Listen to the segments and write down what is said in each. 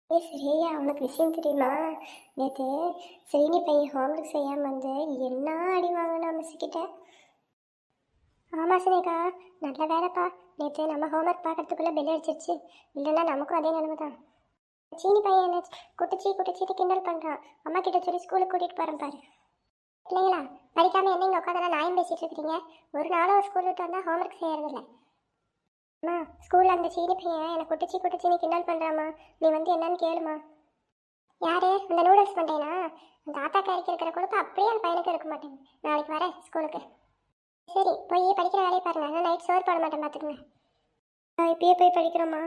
சரியா உனக்கு விஷயம் தெரியுமா? நேற்று ஸ்ரீனி பையன் ஹோம்ஒர்க் செய்யாமல் வந்து என்ன அடி வாங்கினா மிஸ்ஸுக்கிட்ட. ஆமாம் சுனேகா, நல்ல வேலைப்பா. நேற்று நம்ம ஹோம்ஒர்க் பார்க்கறதுக்குள்ளே பெல் அடிச்சிருச்சு. இல்லைன்னா நமக்கும் அதே நிலைமை தான். சீனி பையன் என்ன குட்டிச்சிட்டு கிண்டல் பண்ணுறான். அம்மா கிட்ட சொல்லி ஸ்கூலுக்கு கூட்டிகிட்டு போகிறேன் பாரு. இல்லைங்களா, படிக்காமல் என்ன இங்கே உட்காந்து நாயும் பேசிகிட்டு இருக்கிறீங்க? ஒரு நாளும் ஸ்கூல் விட்டு வந்தால் ஹோம்ஒர்க் செய்யறதில்ல. அம்மா, ஸ்கூலில் அந்த சீனி பையன் என்னை குட்டிச்சின்னு கிண்டல் பண்ணுறாம்மா. நீ வந்து என்னன்னு கேளுமா. யாரு? அந்த நூடுல்ஸ் பண்ணுறேனா? அந்த ஆத்தாக்கு அரைக்க இருக்கிற கொழுப்பு அப்படியே அந்த பையனுக்கு இருக்க மாட்டேங்க. நாளைக்கு வரேன் ஸ்கூலுக்கு. சரி, போய் படிக்கிற வேலையை பாருங்க. நான் நைட் சோறு போட மாட்டேன் பார்த்துக்குங்க. நான் இப்பயே போய் படிக்கிறோம்மா.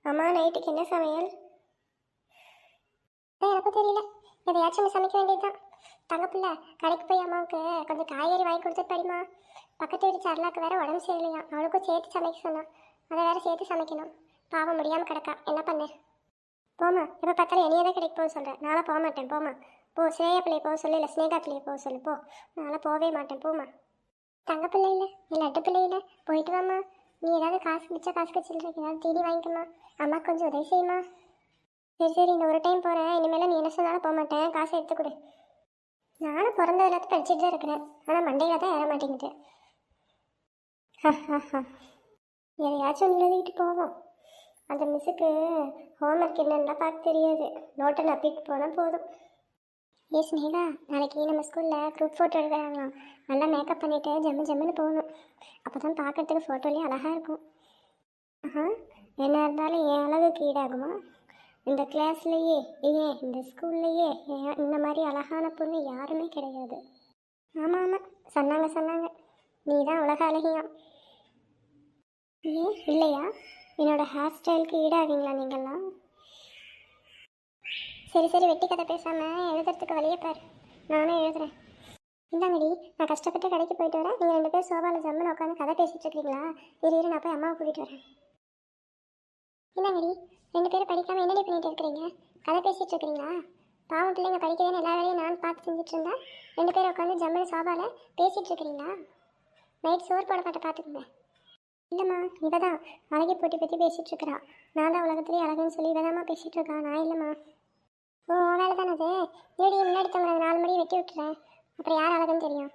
அம்மா, நைட்டுக்கு என்ன சமையல்? எனக்கும் தெரியல. எதையாச்சும் சமைக்க வேண்டியதுதான். தங்கப்பில்லை, கடைக்கு போய் அம்மாவுக்கு கொஞ்சம் காய்கறி வாங்கி கொடுத்துட்டு படிமா. பக்கத்து வீட்டு சரலாக்கு வேற உடம்பு சரியில்லையா, அவளுக்கும் சேர்த்து சமைக்க சொன்னான். அதை வேற சேர்த்து சமைக்கணும். பாவம் முடியாமல் கிடக்கா, என்ன பண்ணேன்? போமா, எப்போ பார்த்தாலும் என்னையே தான் கடைக்கு போக சொல்கிறேன். நானும் போக மாட்டேன். போமா போ. ஸ்ரேயா பிள்ளையை போக சொல்லு, இல்லை ஸ்னேகா பிள்ளையை போக சொல்லு. போ. நானும் போகவே மாட்டேன். போமா. தங்க பிள்ளை இல்லை, லட்டு பிள்ளை இல்லை, போயிட்டு வாம்மா. நீ ஏதாவது காசு மிச்ச காசுக்கு சில்லறைக்கு ஏதாவது தீனி வாங்கிக்கம்மா. அம்மா கொஞ்சம் உதவி செய்யுமா. சரி, இந்த ஒரு டைம் போகிறேன். இனிமேல் நீ என்ன சொன்னாலும் போக மாட்டேன். காசை எடுத்து கொடு. நானும் பிறந்த எல்லாத்தையும் படிச்சுட்டு தான் இருக்கிறேன். ஆனால் மண்டையில் தான் ஏற மாட்டேங்குது. எதையாச்சும் எழுதிக்கிட்டு போவோம். அந்த மிஸ்ஸுக்கு ஹோம்ஒர்க் என்னென்னா பார்க்க தெரியாது. நோட்டை நப்பிட்டு போனால் போதும். ஸ்னேகா, நாளைக்கு நம்ம ஸ்கூலில் குரூப் ஃபோட்டோ எடுக்கிறாங்களாம். நல்லா மேக்கப் பண்ணிவிட்டு ஜம்முன்னு போகணும். அப்போ தான் பார்க்குறதுக்கு ஃபோட்டோலேயே அழகாக இருக்கும். என்ன இருந்தாலும் என் அழகுக்கு ஈடாகுமா? இந்த கிளாஸ்லேயே, ஏன் இந்த ஸ்கூல்லையே இந்த மாதிரி அழகான பொண்ணு யாருமே கிடையாது. ஆமாம், சொன்னாங்க. நீ தான் உலக அழகியா. ஏன் இல்லையா? என்னோடய ஹேர் ஸ்டைலுக்கு ஈடாவீங்களா நீங்கள்லாம்? சரி, வெட்டி கதை பேசாமல் எழுதுறதுக்கு வழியே பாரு. நானே எழுதுறேன். இந்தாங்கடி, நான் கஷ்டப்பட்டு கடைக்கு போயிட்டு வரேன். நீங்கள் 2 பேர் சோபாவில் ஜம்முன்னு உட்காந்து கதை பேசிகிட்டு இருக்கீங்களா? இரு, நான் போய் அம்மாவை கூட்டிகிட்டு வரேன். இந்தாங்கடி, 2 பேரும் படிக்காமல் என்னடி பண்ணிகிட்டு இருக்கிறீங்க? கதை பேசிகிட்டு இருக்கிறீங்களா? பாவம் பிள்ளைங்க படிக்கிறேன்னு எல்லா வேலையும் நான் பார்த்து செஞ்சுட்டு இருந்தேன். 2 பேரும் உட்காந்து ஜம்முன்னு சோபாவில் பேசிகிட்டு இருக்கிறீங்களா? நைட் சோறு போட மாட்டேன் பார்த்துக்குங்க. இல்லைம்மா, இவ தான் அழகை போட்டி பற்றி பேசிகிட்டு இருக்கிறா. நான் தான் உலகத்துலேயே அழகுன்னு சொல்லி இவதாம்மா பேசிகிட்டு இருக்கா. நான் இல்லைம்மா. ஓ, வேலை தானே அது. ஏடி முன்னாடி தவங்க 4 மணி வெட்டி விட்டுறேன். அப்புறம் யார் அழகுன்னு தெரியும்?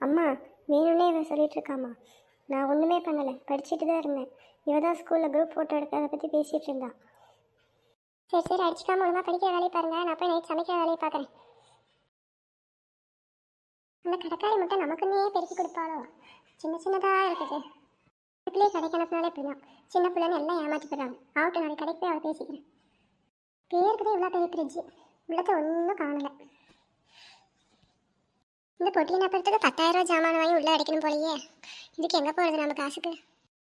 அம்மா, வேணும்னே இவன் சொல்லிட்டு இருக்காம்மா. நான் ஒன்றுமே பண்ணலை, படிச்சுட்டு தான் இருந்தேன். இவ தான் ஸ்கூலில் குரூப் ஃபோட்டோ எடுக்கிறத பற்றி பேசிகிட்டு இருந்தா. சரி, அடிச்சுக்காம ஒழுங்காக படிக்கிற வேலையை பாருங்கள். நான் போய் நைட் சமைக்கிற வேலையை பார்க்குறேன். அந்த கடைக்காரி மட்டும் நமக்குன்னே பெருக்கி கொடுப்பாளோ? சின்னதாக இருக்குது. பிள்ளையே கடைக்கு அனுப்பினாலே இப்படிதான். சின்ன பிள்ளைன்னு எல்லாம் ஏமாற்றி போயிடுறாங்க. ஆகட்டும், நாளைக்கு கடைக்கு போய் அவளை பேசிக்கிறேன். பேருக்கு தான் இவ்வளோ பெரிய ஃப்ரிட்ஜு, உள்ளத்தை ஒன்றும் காணலை. இந்த பொட்டியை நப்புறதுக்கு 10,000 ரூபா ஜாமான் வாங்கி உள்ளே அடிக்கணும் போலையே. இதுக்கு எங்கே போகிறது நம்ம காசுக்கு?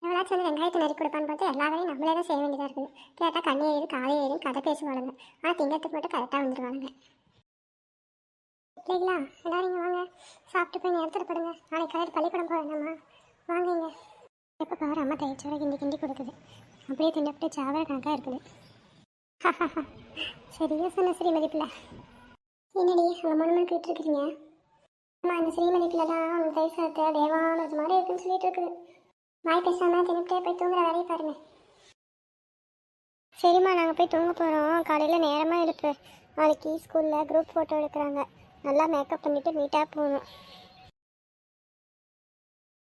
எவ்வளோச்சும் வந்து வெங்காயத்தை நெருக்கி கொடுப்பான்னு பார்த்து எல்லா வேலையும் நம்மளே தான் செய்ய வேண்டியதாக இருக்குது. கேட்டால் கண்ணி ஏறி காலை ஏறி கதை பேசுவாளுங்க. ஆனால் திங்கத்துக்கு மட்டும் கரெக்டாக வந்துடுவானுங்க. இல்லைங்களா, எல்லாரும் இங்கே வாங்க. சாப்பிட்டு போய் நேரத்தில் படுங்க. நாளைக்கு காலையில் பள்ளிக்கூடம் போக வேண்டாமா? வாங்குங்க. எப்போ பாரு அம்மா தயிர்ச்சோட கிண்டி கொடுக்குது. அப்படியே திண்டப்பட்டு சாவர கணக்காக இருக்குது. சரியா சொன்ன ஸ்ரீமதி பிள்ளை. என்னடி அங்கே 3 மணிக்கு விட்டுருக்குறீங்க? அம்மா, இந்த ஸ்ரீமதி பிள்ளை தான் அவங்க தயிர் சாதத்தை தேவானது மாதிரி இருக்குன்னு சொல்லிட்டு இருக்குது. வாய் பேசாமல் தின்னுட்டே போய் தூங்குற வேலையை பாருங்க. சரிம்மா, நாங்கள் போய் தூங்க போகிறோம். காலையில் நேரமாக எழுப்பு. நாளைக்கு ஸ்கூலில் குரூப் ஃபோட்டோ எடுக்கிறாங்க. நல்லா மேக்கப் பண்ணிவிட்டு நீட்டாக போகணும்.